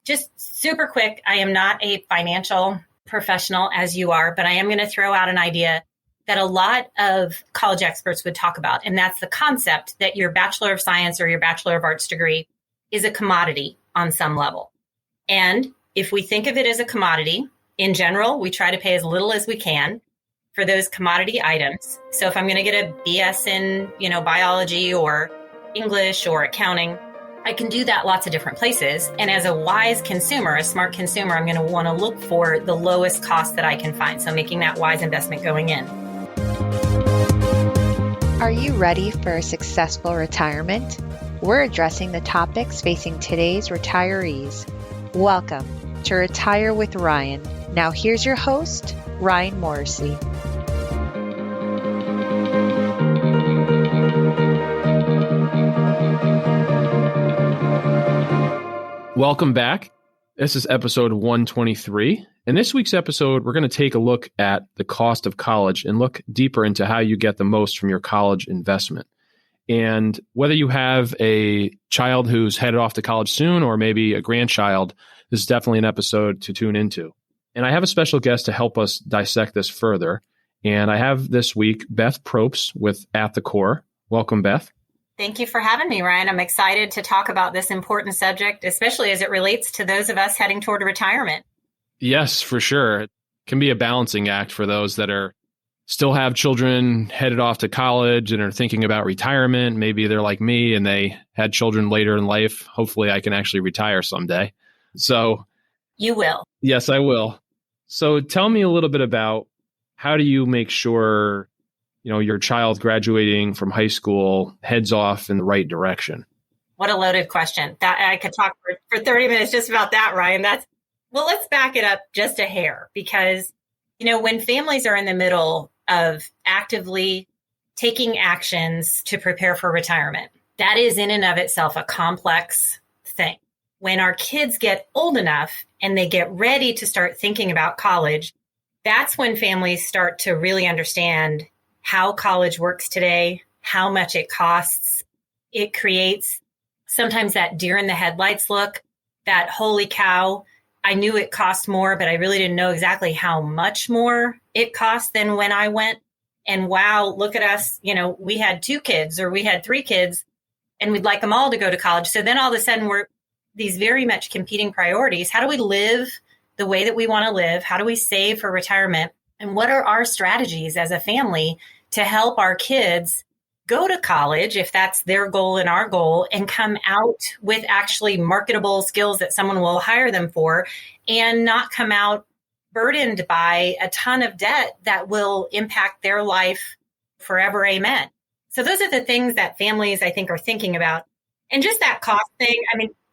Just super quick, I am not a financial professional as you are, but I am going to throw out an idea that a lot of college experts would talk about. And that's the concept that your Bachelor of Science or your Bachelor of Arts degree is a commodity on some level. And if we think of it as a commodity, in general, we try to pay as little as we can for those commodity items. So if I'm going to get a BS in, biology or English or accounting, I can do that lots of different places. And as a wise consumer, a smart consumer, I'm going to want to look for the lowest cost that I can find. So making that wise investment going in. Are you ready for a successful retirement? We're addressing the topics facing today's retirees. Welcome to Retire with Ryan. Now here's your host, Ryan Morrissey. Welcome back. This is episode 123. In this week's episode, we're going to take a look at the cost of college and look deeper into how you get the most from your college investment. And whether you have a child who's headed off to college soon or maybe a grandchild, this is definitely an episode to tune into. And I have a special guest to help us dissect this further. And I have this week Beth Propst with At the Core. Welcome, Beth. Thank you for having me, Ryan. I'm excited to talk about this important subject, especially as it relates to those of us heading toward retirement. Yes, for sure. It can be a balancing act for those that are still have children headed off to college and are thinking about retirement. Maybe they're like me and they had children later in life. Hopefully I can actually retire someday. So you will. Yes, I will. So tell me a little bit about how do you make sure your child graduating from high school heads off in the right direction? What a loaded question. That I could talk for 30 minutes just about that, Ryan. Well, let's back it up just a hair because, when families are in the middle of actively taking actions to prepare for retirement, that is in and of itself a complex thing. When our kids get old enough and they get ready to start thinking about college, that's when families start to really understand how college works today, how much it costs. It creates sometimes that deer in the headlights look, that holy cow, I knew it cost more, but I really didn't know exactly how much more it cost than when I went. And wow, look at us, we had 2 kids or we had 3 kids and we'd like them all to go to college. So then all of a sudden we're these very much competing priorities. How do we live the way that we want to live? How do we save for retirement? And what are our strategies as a family to help our kids go to college, if that's their goal and our goal, and come out with actually marketable skills that someone will hire them for and not come out burdened by a ton of debt that will impact their life forever. Amen. So those are the things that families, I think, are thinking about. And just that cost thing,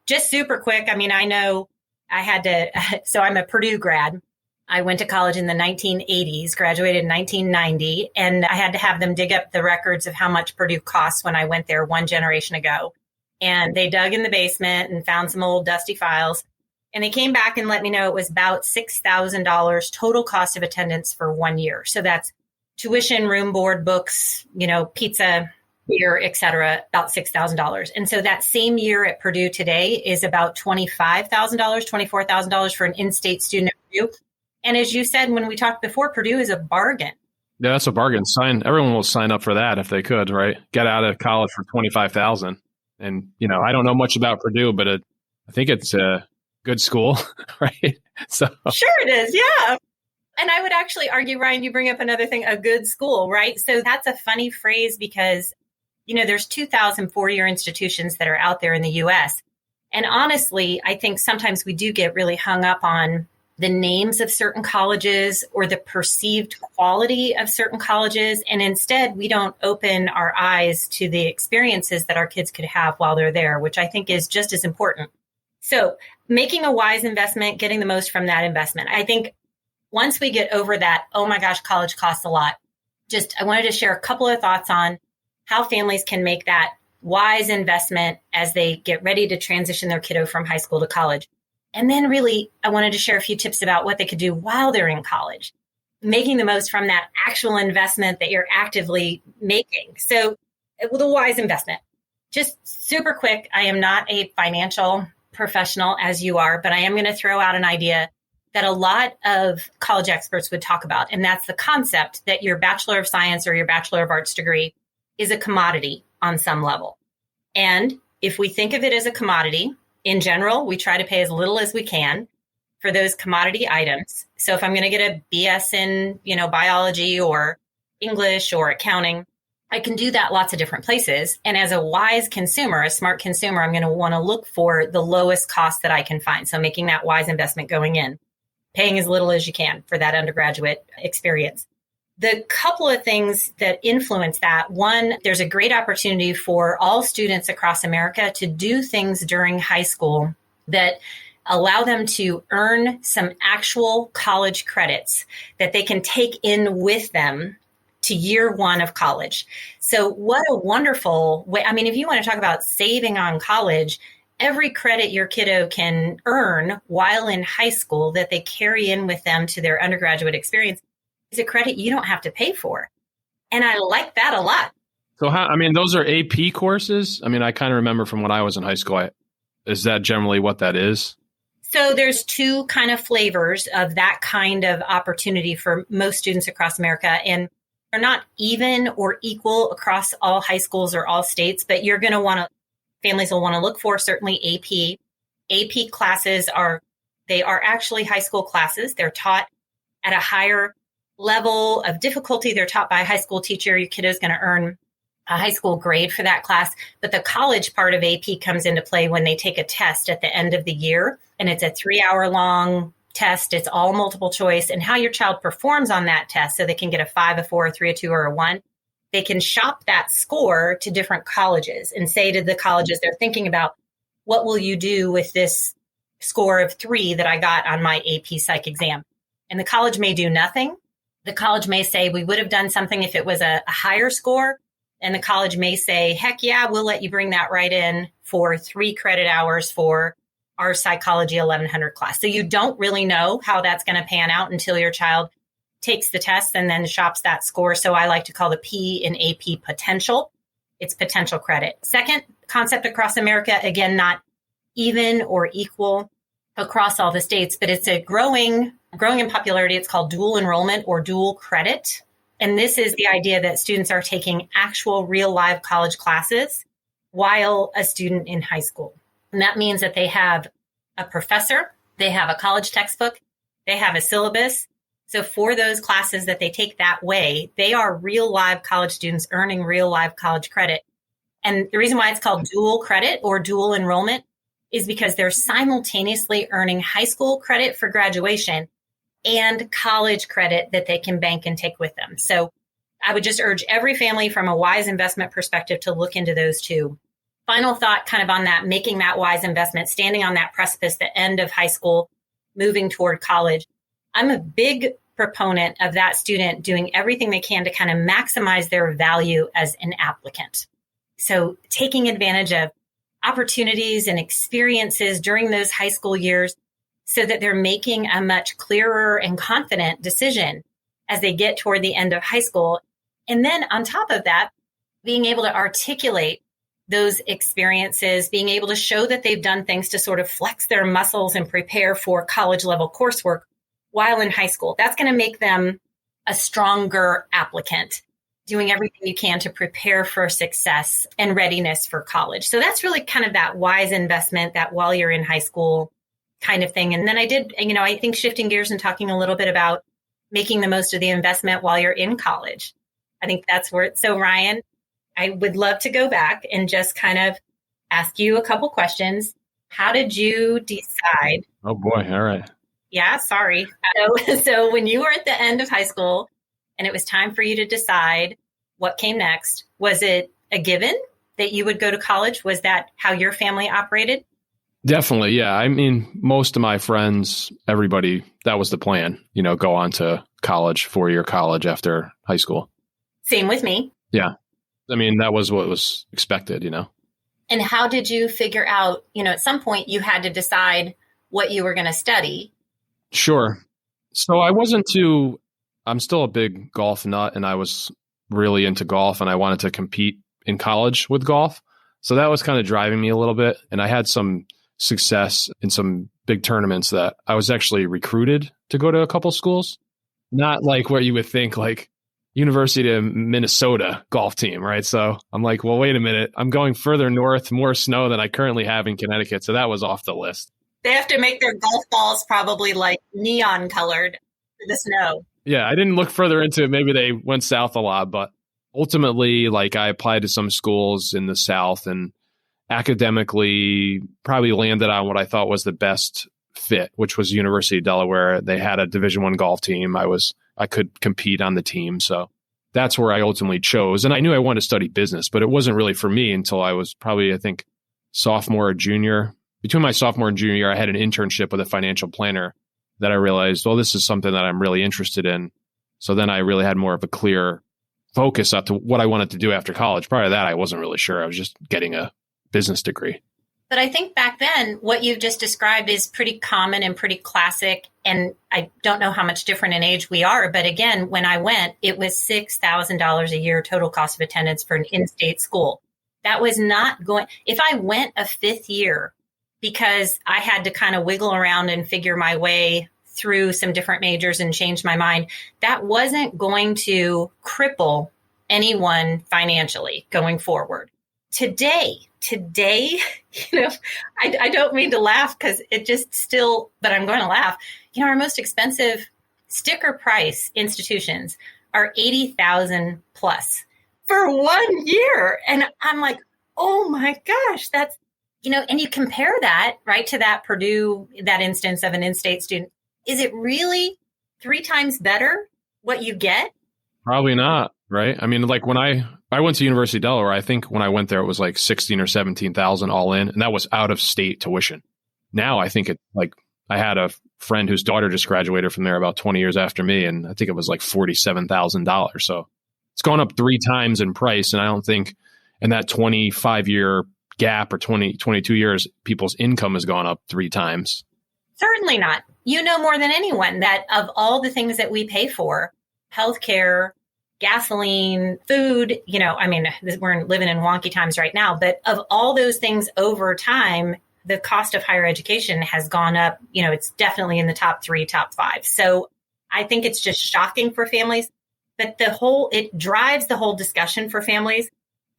just super quick. I know I had to, so I'm a Purdue grad. I went to college in the 1980s, graduated in 1990, and I had to have them dig up the records of how much Purdue cost when I went there one generation ago. And they dug in the basement and found some old dusty files. And they came back and let me know it was about $6,000 total cost of attendance for 1 year. So that's tuition, room, board, books, pizza, beer, et cetera, about $6,000. And so that same year at Purdue today is about $25,000, $24,000 for an in-state student at Purdue. And as you said, when we talked before, Purdue is a bargain. Yeah, that's a bargain. Everyone will sign up for that if they could, right? Get out of college for $25,000. And, I don't know much about Purdue, but I think it's a good school, right? So sure it is. Yeah. And I would actually argue, Ryan, you bring up another thing, a good school, right? So that's a funny phrase because, there's 2,000 four-year institutions that are out there in the U.S. And honestly, I think sometimes we do get really hung up on the names of certain colleges or the perceived quality of certain colleges. And instead, we don't open our eyes to the experiences that our kids could have while they're there, which I think is just as important. So making a wise investment, getting the most from that investment. I think once we get over that, oh my gosh, college costs a lot. I wanted to share a couple of thoughts on how families can make that wise investment as they get ready to transition their kiddo from high school to college. And then really, I wanted to share a few tips about what they could do while they're in college, making the most from that actual investment that you're actively making. So the wise investment, just super quick. I am not a financial professional as you are, but I am going to throw out an idea that a lot of college experts would talk about. And that's the concept that your Bachelor of Science or your Bachelor of Arts degree is a commodity on some level. And if we think of it as a commodity, in general, we try to pay as little as we can for those commodity items. So if I'm going to get a BS in, biology or English or accounting, I can do that lots of different places. And as a wise consumer, a smart consumer, I'm going to want to look for the lowest cost that I can find. So making that wise investment going in, paying as little as you can for that undergraduate experience. The couple of things that influence that, one, there's a great opportunity for all students across America to do things during high school that allow them to earn some actual college credits that they can take in with them to year one of college. So what a wonderful way. I mean, if you want to talk about saving on college, every credit your kiddo can earn while in high school that they carry in with them to their undergraduate experience is a credit you don't have to pay for. And I like that a lot. So those are AP courses. I kind of remember from when I was in high school. Is that generally what that is? So there's two kind of flavors of that kind of opportunity for most students across America. And they're not even or equal across all high schools or all states, but you're going to families will want to look for certainly AP. AP classes are actually high school classes. They're taught at a higher level of difficulty. They're taught by a high school teacher. Your kiddo's going to earn a high school grade for that class. But the college part of AP comes into play when they take a test at the end of the year. And it's a 3-hour long test. It's all multiple choice. And how your child performs on that test, so they can get a 5, a 4, a 3, a 2, or a 1. They can shop that score to different colleges and say to the colleges they're thinking about, what will you do with this score of 3 that I got on my AP Psych exam? And the college may do nothing. The college may say, we would have done something if it was a higher score. And the college may say, heck yeah, we'll let you bring that right in for 3 credit hours for our Psychology 1100 class. So you don't really know how that's going to pan out until your child takes the test and then shops that score. So I like to call the P in AP potential. It's potential credit. Second concept across America, again, not even or equal across all the states, but it's a growing in popularity. It's called dual enrollment or dual credit. And this is the idea that students are taking actual real live college classes while a student in high school. And that means that they have a professor, they have a college textbook, they have a syllabus. So for those classes that they take that way, they are real live college students earning real live college credit. And the reason why it's called dual credit or dual enrollment is because they're simultaneously earning high school credit for graduation and college credit that they can bank and take with them. So I would just urge every family from a wise investment perspective to look into those two. Final thought kind of on that, making that wise investment, standing on that precipice, the end of high school, moving toward college. I'm a big proponent of that student doing everything they can to kind of maximize their value as an applicant. So taking advantage of opportunities and experiences during those high school years so that they're making a much clearer and confident decision as they get toward the end of high school. And then on top of that, being able to articulate those experiences, being able to show that they've done things to sort of flex their muscles and prepare for college level coursework while in high school. That's going to make them a stronger applicant, doing everything you can to prepare for success and readiness for college. So that's really kind of that wise investment, that while you're in high school kind of thing. And then I think shifting gears and talking a little bit about making the most of the investment while you're in college. I think that's where so Ryan, I would love to go back and just kind of ask you a couple questions. How did you decide? Oh boy. All right. Yeah, sorry. So when you were at the end of high school and it was time for you to decide what came next, was it a given that you would go to college? Was that how your family operated? Definitely. Yeah. I mean, most of my friends, everybody, that was the plan, go on to college, 4-year college after high school. Same with me. Yeah. I mean, that was what was expected, And how did you figure out, at some point you had to decide what you were going to study? Sure. So I'm still a big golf nut, and I was really into golf, and I wanted to compete in college with golf. So that was kind of driving me a little bit. And I had some success in some big tournaments that I was actually recruited to go to a couple schools. Not like what you would think, like University of Minnesota golf team, right? So I'm like, well, wait a minute. I'm going further north, more snow than I currently have in Connecticut. So that was off the list. They have to make their golf balls probably like neon colored for the snow. Yeah, I didn't look further into it. Maybe they went south a lot, but ultimately, like I applied to some schools in the South and academically probably landed on what I thought was the best fit, which was University of Delaware. They had a Division I golf team. I could compete on the team. So that's where I ultimately chose. And I knew I wanted to study business, but it wasn't really for me until I was probably, I think, sophomore or junior. Between my sophomore and junior year, I had an internship with a financial planner that I realized, well, this is something that I'm really interested in. So then I really had more of a clear focus up to what I wanted to do after college. Prior to that, I wasn't really sure. I was just getting a business degree. But I think back then, what you've just described is pretty common and pretty classic. And I don't know how much different in age we are. But again, when I went, it was $6,000 a year total cost of attendance for an in-state school. That was not going, if I went a fifth year because I had to kind of wiggle around and figure my way through some different majors and change my mind, that wasn't going to cripple anyone financially going forward. Today, I don't mean to laugh because it just still, but I'm going to laugh. Our most expensive sticker price institutions are $80,000 plus for 1 year. And I'm like, oh my gosh, that's, and you compare that, right, to that Purdue, that instance of an in-state student. Is it really 3 times better what you get? Probably not, right? I mean, like when I went to University of Delaware, I think when I went there, it was like 16 or 17,000 all in. And that was out of state tuition. Now I think I had a friend whose daughter just graduated from there about 20 years after me. And I think it was like $47,000. So it's gone up 3 times in price. And I don't think in that 25-year gap or 22 years, people's income has gone up 3 times. Certainly not. You know more than anyone that of all the things that we pay for, healthcare, gasoline, food, we're living in wonky times right now, but of all those things over time, the cost of higher education has gone up. It's definitely in the top 3, top 5. So I think it's just shocking for families, but it drives the whole discussion for families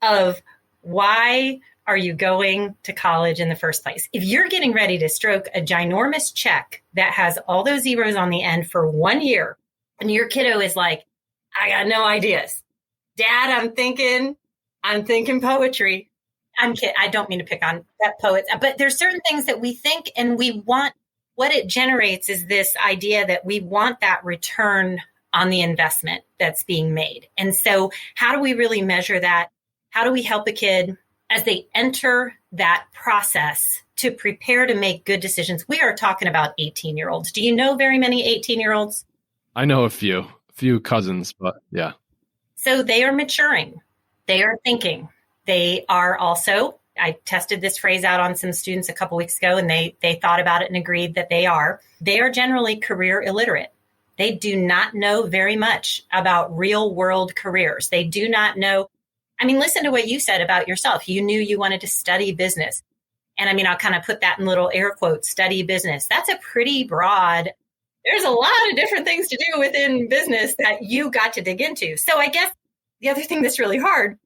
of why are you going to college in the first place? If you're getting ready to stroke a ginormous check that has all those zeros on the end for 1 year, and your kiddo is like, I got no ideas. Dad, I'm thinking poetry. I'm kidding. I don't mean to pick on that poets, but there's certain things that we think and we want. What it generates is this idea that we want that return on the investment that's being made. And so how do we really measure that? How do we help a kid as they enter that process to prepare to make good decisions? We are talking about 18-year-olds. Do you know very many 18-year-olds? I know a few cousins, but yeah. So they are maturing. They are thinking. They are also, I tested this phrase out on some students a couple weeks ago, and they thought about it and agreed that they are generally career illiterate. They do not know very much about real world careers. They do not know. Listen to what you said about yourself. You knew you wanted to study business. And I'll kind of put that in little air quotes, study business. That's a pretty broad. There's a lot of different things to do within business that you got to dig into. So I guess the other thing that's really hard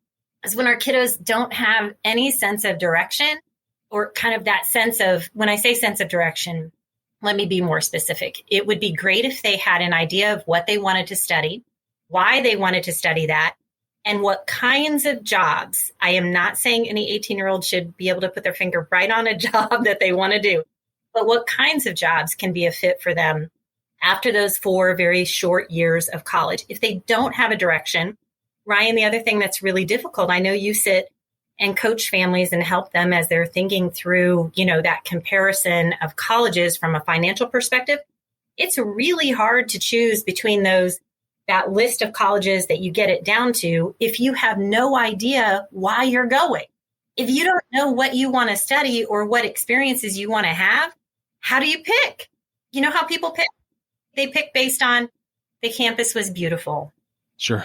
is when our kiddos don't have any sense of direction, or kind of that sense of, when I say sense of direction, let me be more specific. It would be great if they had an idea of what they wanted to study, why they wanted to study that, and what kinds of jobs. I am not saying any 18-year-old should be able to put their finger right on a job that they want to do, but what kinds of jobs can be a fit for them after those 4 very short years of college. If they don't have a direction, Ryan, the other thing that's really difficult, I know you sit and coach families and help them as they're thinking through, that comparison of colleges from a financial perspective. It's really hard to choose between that list of colleges that you get it down to if you have no idea why you're going. If you don't know what you want to study or what experiences you want to have, how do you pick? You know how people pick? They pick based on the campus was beautiful. Sure.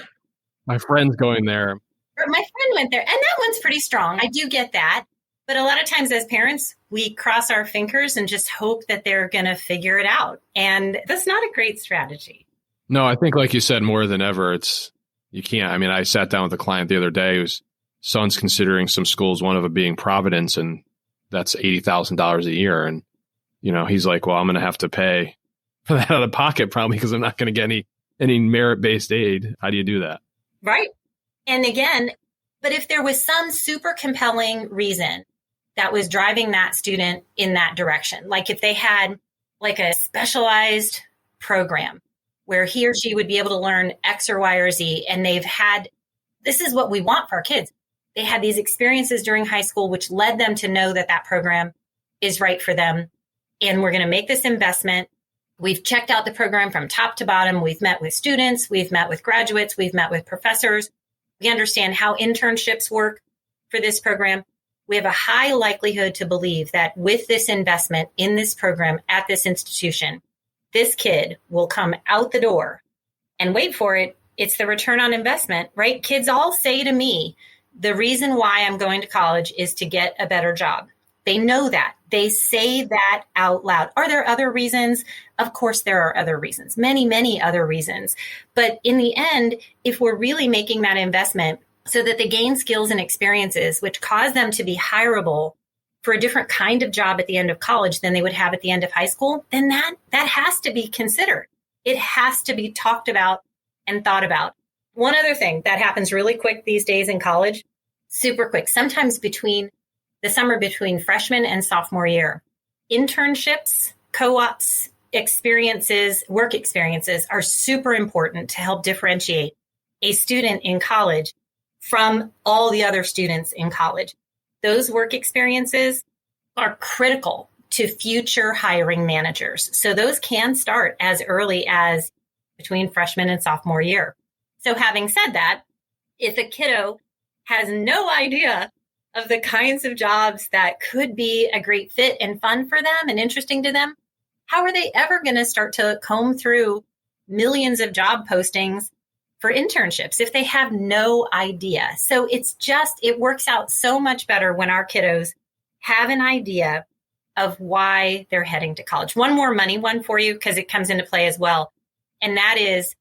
My friend's going there. My friend went there, and that one's pretty strong. I do get that. But a lot of times as parents, we cross our fingers and just hope that they're going to figure it out. And that's not a great strategy. No, I think like you said, more than ever, you can't. I mean, I sat down with a client the other day whose son's considering some schools, one of them being Providence, and that's $80,000 a year. And, he's like, well, I'm going to have to pay for that out of pocket probably because I'm not going to get any merit-based aid. How do you do that? Right. And again, but if there was some super compelling reason that was driving that student in that direction, like if they had like a specialized program where he or she would be able to learn X or Y or Z, and this is what we want for our kids. They had these experiences during high school, which led them to know that program is right for them. And we're going to make this investment. We've checked out the program from top to bottom. We've met with students. We've met with graduates. We've met with professors. We understand how internships work for this program. We have a high likelihood to believe that with this investment in this program at this institution, this kid will come out the door and wait for it. It's the return on investment, right? Kids all say to me, the reason why I'm going to college is to get a better job. They know that. They say that out loud. Are there other reasons? Of course, there are other reasons, many, many other reasons. But in the end, if we're really making that investment so that they gain skills and experiences, which cause them to be hireable for a different kind of job at the end of college than they would have at the end of high school, then that has to be considered. It has to be talked about and thought about. One other thing that happens really quick these days in college, super quick, sometimes between the summer between freshman and sophomore year, internships, co-ops, experiences, work experiences are super important to help differentiate a student in college from all the other students in college. Those work experiences are critical to future hiring managers. So those can start as early as between freshman and sophomore year. So having said that, if a kiddo has no idea of the kinds of jobs that could be a great fit and fun for them and interesting to them, how are they ever going to start to comb through millions of job postings for internships if they have no idea? So it works out so much better when our kiddos have an idea of why they're heading to college. One more money one for you, because it comes into play as well. And that is,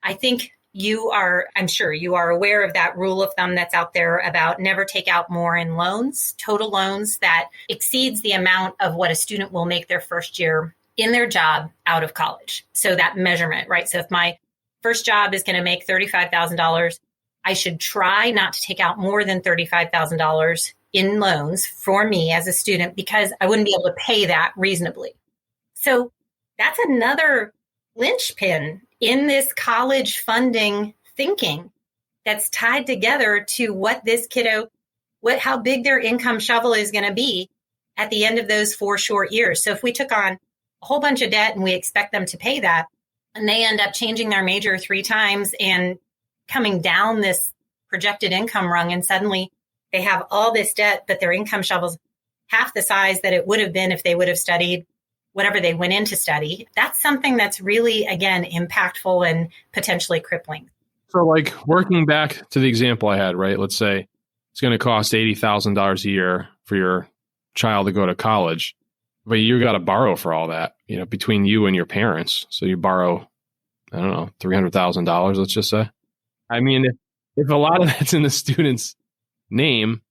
I think I'm sure you are aware of that rule of thumb that's out there about never take out more in loans, total loans that exceeds the amount of what a student will make their first year in their job out of college. So that measurement, right? So if my first job is going to make $35,000, I should try not to take out more than $35,000 in loans for me as a student, because I wouldn't be able to pay that reasonably. So that's another linchpin in this college funding thinking that's tied together to what this kiddo, how big their income shovel is going to be at the end of those 4 short years. So if we took on a whole bunch of debt and we expect them to pay that, and they end up changing their major 3 times and coming down this projected income rung, and suddenly they have all this debt, but their income shovel's half the size that it would have been if they would have studied whatever they went in to study. That's something that's really, again, impactful and potentially crippling. So like working back to the example I had, right? Let's say it's going to cost $80,000 a year for your child to go to college, but you got to borrow for all that, between you and your parents. So you borrow, I don't know, $300,000, let's just say. I mean, if a lot of that's in the student's name,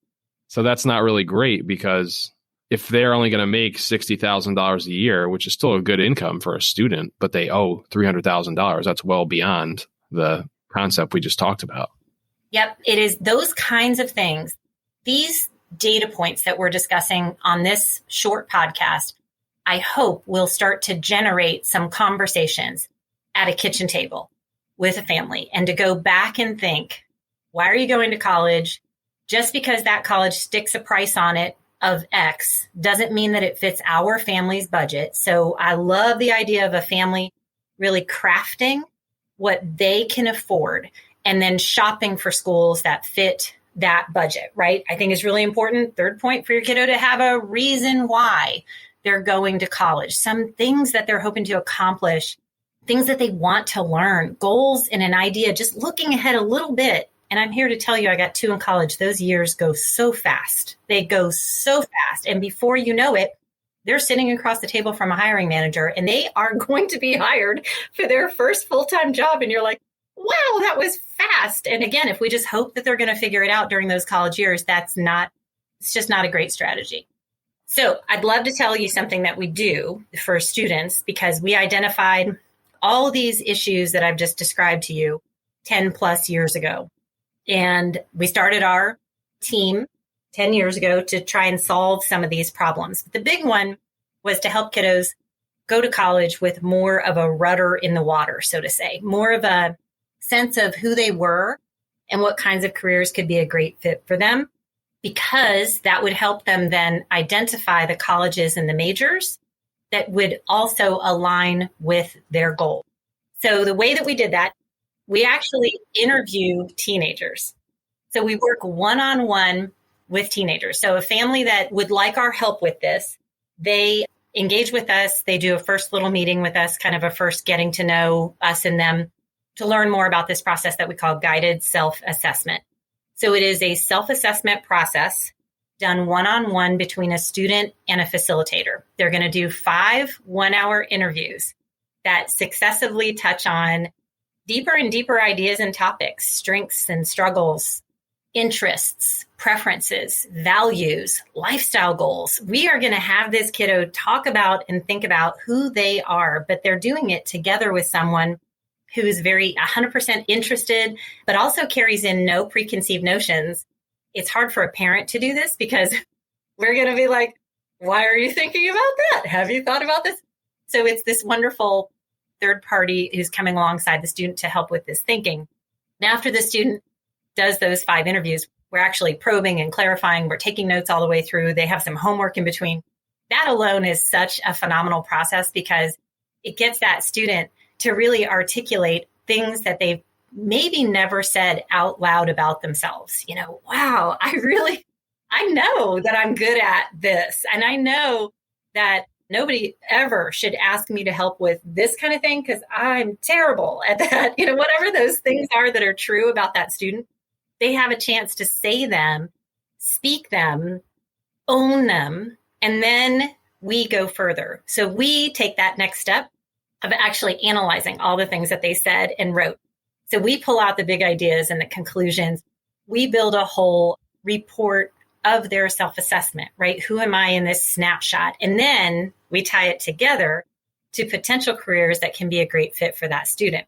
so that's not really great, because if they're only going to make $60,000 a year, which is still a good income for a student, but they owe $300,000, that's well beyond the concept we just talked about. Yep, it is those kinds of things. These data points that we're discussing on this short podcast, I hope will start to generate some conversations at a kitchen table with a family, and to go back and think, why are you going to college? Just because that college sticks a price on it of X doesn't mean that it fits our family's budget. So I love the idea of a family really crafting what they can afford and then shopping for schools that fit that budget, right? I think is really important. Third point, for your kiddo to have a reason why they're going to college, some things that they're hoping to accomplish, things that they want to learn, goals and an idea, just looking ahead a little bit And I'm here to tell you, I got 2 in college. Those years go so fast. They go so fast. And before you know it, they're sitting across the table from a hiring manager and they are going to be hired for their first full-time job. And you're like, wow, that was fast. And again, if we just hope that they're going to figure it out during those college years, it's just not a great strategy. So I'd love to tell you something that we do for students, because we identified all these issues that I've just described to you 10 plus years ago. And we started our team 10 years ago to try and solve some of these problems. But the big one was to help kiddos go to college with more of a rudder in the water, so to say, more of a sense of who they were and what kinds of careers could be a great fit for them, because that would help them then identify the colleges and the majors that would also align with their goal. So the way that we did that, we actually interview teenagers. So we work one-on-one with teenagers. So a family that would like our help with this, they engage with us. They do a first little meeting with us, kind of a first getting to know us and them, to learn more about this process that we call guided self-assessment. So it is a self-assessment process done one-on-one between a student and a facilitator. They're going to do 5 one-hour interviews that successively touch on deeper and deeper ideas and topics, strengths and struggles, interests, preferences, values, lifestyle goals. We are going to have this kiddo talk about and think about who they are, but they're doing it together with someone who is very 100% interested, but also carries in no preconceived notions. It's hard for a parent to do this because we're going to be like, why are you thinking about that? Have you thought about this? So it's this wonderful third party who's coming alongside the student to help with this thinking. Now, after the student does those 5 interviews, we're actually probing and clarifying. We're taking notes all the way through. They have some homework in between. That alone is such a phenomenal process because it gets that student to really articulate things that they've maybe never said out loud about themselves. You know, wow, I know that I'm good at this. And I know that nobody ever should ask me to help with this kind of thing because I'm terrible at that. You know, whatever those things are that are true about that student, they have a chance to say them, speak them, own them, and then we go further. So we take that next step of actually analyzing all the things that they said and wrote. So we pull out the big ideas and the conclusions. We build a whole report of their self-assessment, right? Who am I in this snapshot? And then we tie it together to potential careers that can be a great fit for that student.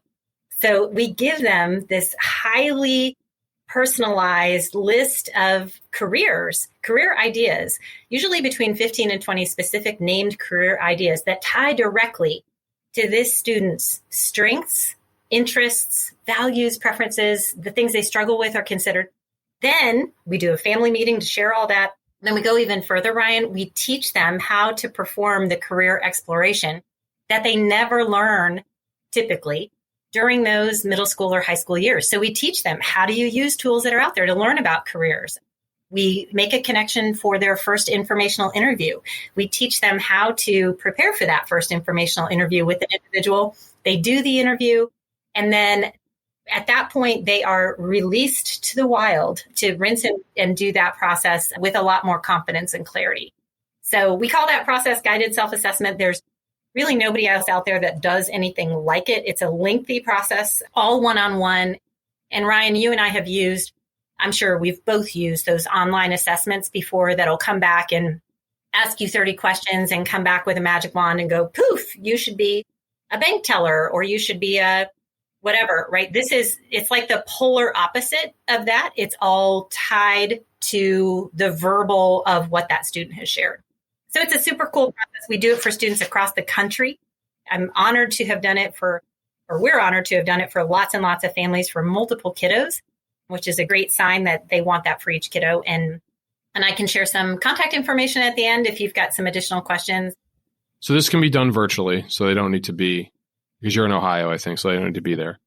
So we give them this highly personalized list of career ideas, usually between 15 and 20 specific named career ideas that tie directly to this student's strengths, interests, values, preferences, the things they struggle with are considered. Then we do a family meeting to share all that. Then we go even further, Ryan. We teach them how to perform the career exploration that they never learn typically during those middle school or high school years. So we teach them, how do you use tools that are out there to learn about careers? We make a connection for their first informational interview. We teach them how to prepare for that first informational interview with an individual. They do the interview, and then at that point, they are released to the wild to rinse and do that process with a lot more confidence and clarity. So we call that process guided self-assessment. There's really nobody else out there that does anything like it. It's a lengthy process, all one-on-one. And Ryan, you and I have used, I'm sure we've both used those online assessments before that'll come back and ask you 30 questions and come back with a magic wand and go, poof, you should be a bank teller or you should be a whatever, right? It's like the polar opposite of that. It's all tied to the verbal of what that student has shared. So it's a super cool process. We do it for students across the country. I'm honored to have done it we're honored to have done it for lots and lots of families for multiple kiddos, which is a great sign that they want that for each kiddo. And I can share some contact information at the end if you've got some additional questions. So this can be done virtually, so they don't need to be, because you're in Ohio, I think, so they don't need to be there.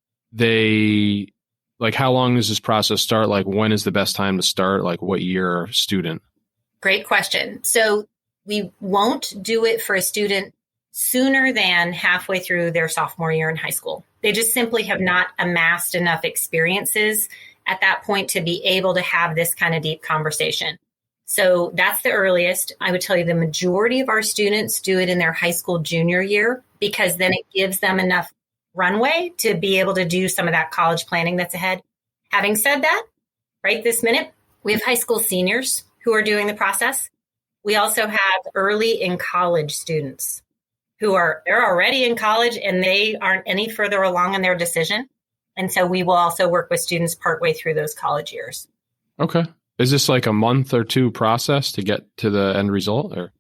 How long does this process start? Like, when is the best time to start? Like, what year student? Great question. So we won't do it for a student sooner than halfway through their sophomore year in high school. They just simply have not amassed enough experiences at that point to be able to have this kind of deep conversation. So that's the earliest. I would tell you the majority of our students do it in their high school junior year, because then it gives them enough runway to be able to do some of that college planning that's ahead. Having said that, right this minute, we have high school seniors who are doing the process. We also have early in college students they're already in college and they aren't any further along in their decision. And so we will also work with students partway through those college years. Okay. Is this like a month or two process to get to the end result? Or?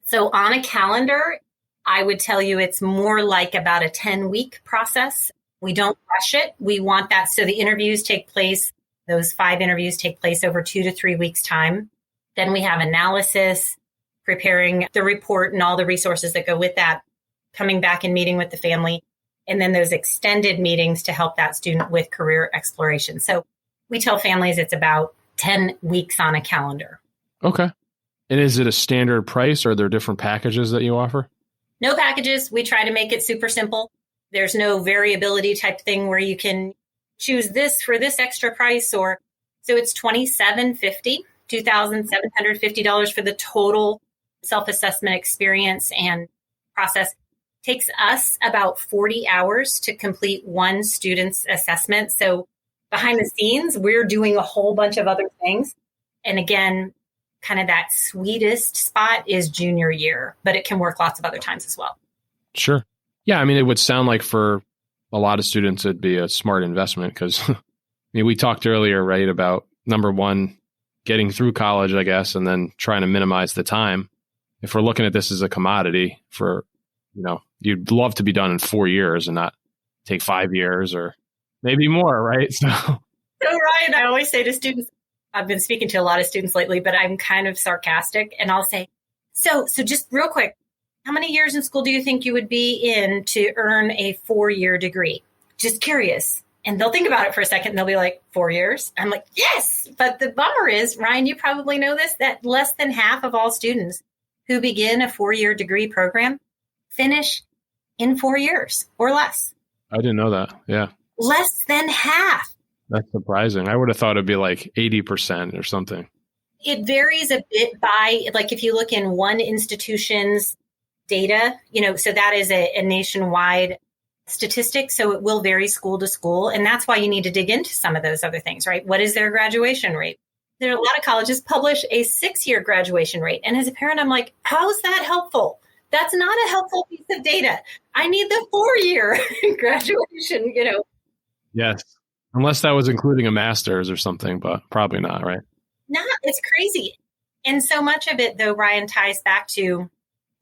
So on a calendar, I would tell you it's more like about a 10-week process. We don't rush it. We want that. So the interviews take place, those 5 interviews take place over 2 to 3 weeks' time. Then we have analysis, preparing the report and all the resources that go with that, coming back and meeting with the family, and then those extended meetings to help that student with career exploration. So we tell families it's about 10 weeks on a calendar. Okay. And is it a standard price, or are there different packages that you offer? No packages. We try to make it super simple. There's no variability type thing where you can choose this for this extra price, so it's $2,750 for the total self-assessment experience and process. Takes us about 40 hours to complete one student's assessment. So behind the scenes, we're doing a whole bunch of other things. And again, kind of that sweetest spot is junior year, but it can work lots of other times as well. Sure. Yeah. I mean, it would sound like for a lot of students, it'd be a smart investment because we talked earlier, right, about number one, getting through college, I guess, and then trying to minimize the time. If we're looking at this as a commodity for, you'd love to be done in 4 years and not take 5 years or maybe more, right? So Ryan, I always say to students, I've been speaking to a lot of students lately, but I'm kind of sarcastic. And I'll say, so just real quick, how many years in school do you think you would be in to earn a 4-year degree? Just curious. And they'll think about it for a second and they'll be like, 4 years? I'm like, yes. But the bummer is, Ryan, you probably know this, that less than half of all students who begin a 4-year degree program finish in 4 years or less. I didn't know that. Yeah. Less than half. That's surprising. I would have thought it'd be like 80% or something. It varies a bit by, like, if you look in one institution's data, so that is a nationwide statistic. So it will vary school to school. And that's why you need to dig into some of those other things, right? What is their graduation rate? There are a lot of colleges publish a 6-year graduation rate. And as a parent, I'm like, how is that helpful? That's not a helpful piece of data. I need the 4-year graduation, Yes. Unless that was including a master's or something, but probably not, right? No, it's crazy. And so much of it, though, Ryan, ties back to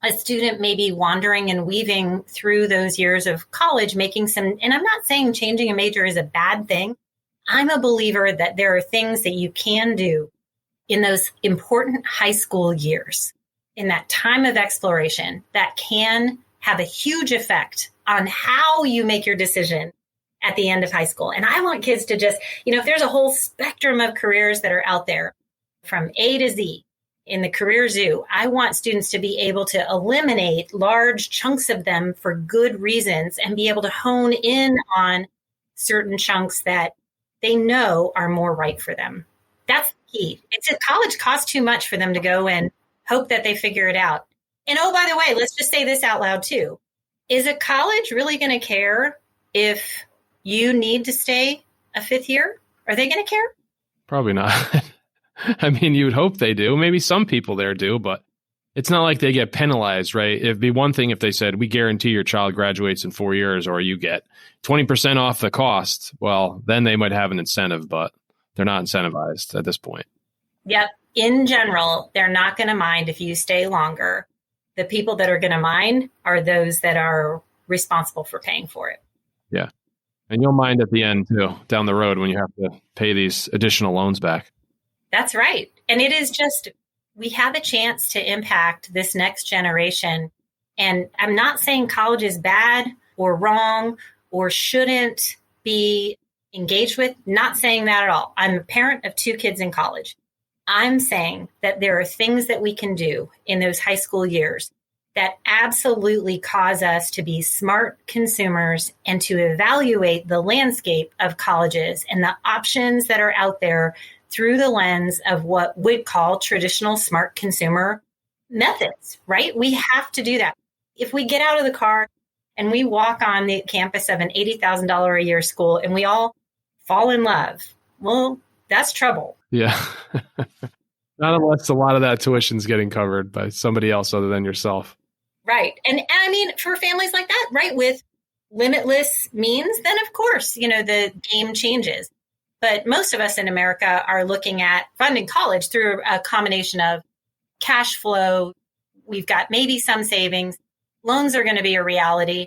a student maybe wandering and weaving through those years of college, making some, and I'm not saying changing a major is a bad thing. I'm a believer that there are things that you can do in those important high school years, in that time of exploration, that can have a huge effect on how you make your decision at the end of high school. And I want kids to just, if there's a whole spectrum of careers that are out there from A to Z in the career zoo, I want students to be able to eliminate large chunks of them for good reasons and be able to hone in on certain chunks that they know are more right for them. That's the key. College costs too much for them to go and hope that they figure it out. And oh, by the way, let's just say this out loud too. Is a college really going to care if you need to stay a 5th year? Are they going to care? Probably not. I mean, you would hope they do. Maybe some people there do, but it's not like they get penalized, right? It'd be one thing if they said, we guarantee your child graduates in 4 years or you get 20% off the cost. Well, then they might have an incentive, but they're not incentivized at this point. Yep. In general, they're not going to mind if you stay longer. The people that are going to mind are those that are responsible for paying for it. Yeah. And you'll mind at the end too, down the road when you have to pay these additional loans back. That's right. And it is just, we have a chance to impact this next generation. And I'm not saying college is bad or wrong or shouldn't be engaged with. Not saying that at all. I'm a parent of 2 kids in college. I'm saying that there are things that we can do in those high school years that absolutely cause us to be smart consumers and to evaluate the landscape of colleges and the options that are out there through the lens of what we'd call traditional smart consumer methods, right? We have to do that. If we get out of the car and we walk on the campus of an $80,000 a year school and we all fall in love, well, that's trouble. Yeah. Not unless a lot of that tuition's getting covered by somebody else other than yourself. Right. And I mean, for families like that, right, with limitless means, then of course, the game changes. But most of us in America are looking at funding college through a combination of cash flow. We've got maybe some savings. Loans are going to be a reality.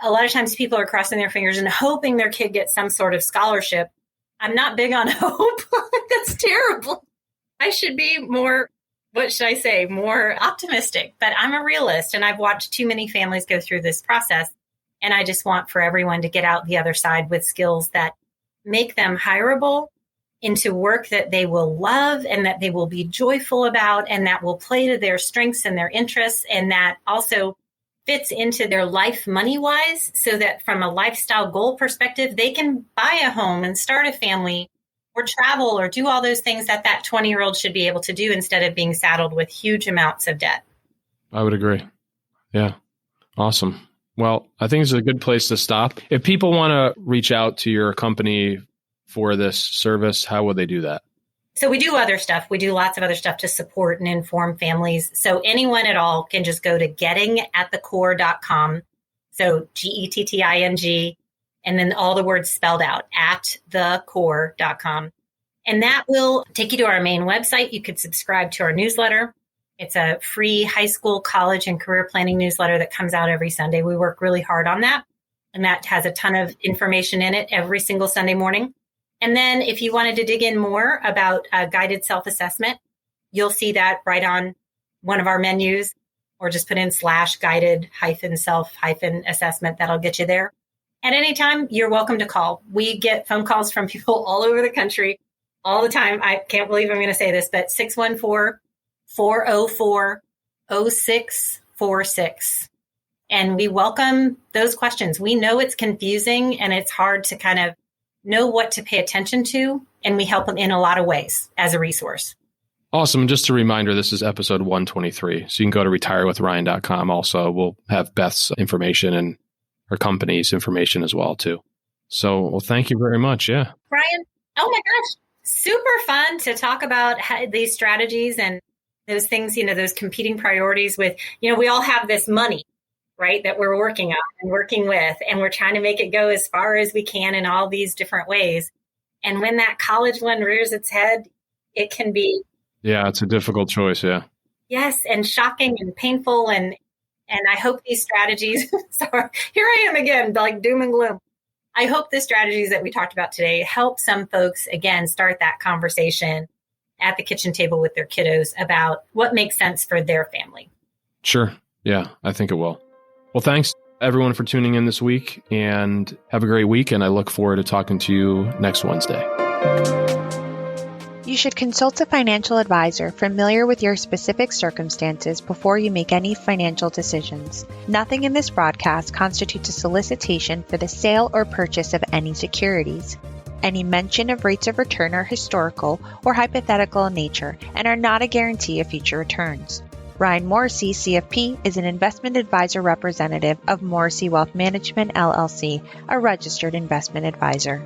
A lot of times people are crossing their fingers and hoping their kid gets some sort of scholarship. I'm not big on hope. That's terrible. I should be more, more optimistic. But I'm a realist, and I've watched too many families go through this process. And I just want for everyone to get out the other side with skills that make them hireable into work that they will love and that they will be joyful about and that will play to their strengths and their interests, and that also fits into their life money-wise, so that from a lifestyle goal perspective, they can buy a home and start a family or travel or do all those things that 20-year-old should be able to do instead of being saddled with huge amounts of debt. I would agree. Yeah. Awesome. Well, I think this is a good place to stop. If people want to reach out to your company for this service, how would they do that? So we do other stuff. We do lots of other stuff to support and inform families. So anyone at all can just go to gettingatthecore.com. So GETTING, and then all the words spelled out, @thecore.com. And that will take you to our main website. You could subscribe to our newsletter. It's a free high school, college, and career planning newsletter that comes out every Sunday. We work really hard on that. And that has a ton of information in it every single Sunday morning. And then if you wanted to dig in more about guided self-assessment, you'll see that right on one of our menus, or just put in /guided-self-assessment. That'll get you there. At any time, you're welcome to call. We get phone calls from people all over the country all the time. I can't believe I'm going to say this, but 614-404-0646. And we welcome those questions. We know it's confusing and it's hard to kind of know what to pay attention to, and we help them in a lot of ways as a resource. Awesome. Just a reminder, this is episode 123. So you can go to retirewithryan.com. Also, we'll have Beth's information and her company's information as well, too. So, well, thank you very much. Yeah. Ryan, oh my gosh, super fun to talk about these strategies and those things, those competing priorities with, we all have this money, right, that we're working on and working with, and we're trying to make it go as far as we can in all these different ways. And when that college one rears its head, it can be... Yeah, it's a difficult choice, yeah. Yes, and shocking and painful. And I hope these strategies, sorry, here I am again, like doom and gloom. I hope the strategies that we talked about today help some folks, again, start that conversation at the kitchen table with their kiddos about what makes sense for their family. Sure. Yeah, I think it will. Well, thanks everyone for tuning in this week, and have a great week. And I look forward to talking to you next Wednesday. You should consult a financial advisor familiar with your specific circumstances before you make any financial decisions. Nothing in this broadcast constitutes a solicitation for the sale or purchase of any securities. Any mention of rates of return are historical or hypothetical in nature and are not a guarantee of future returns. Ryan Morrissey, CFP, is an investment advisor representative of Morrissey Wealth Management, LLC, a registered investment advisor.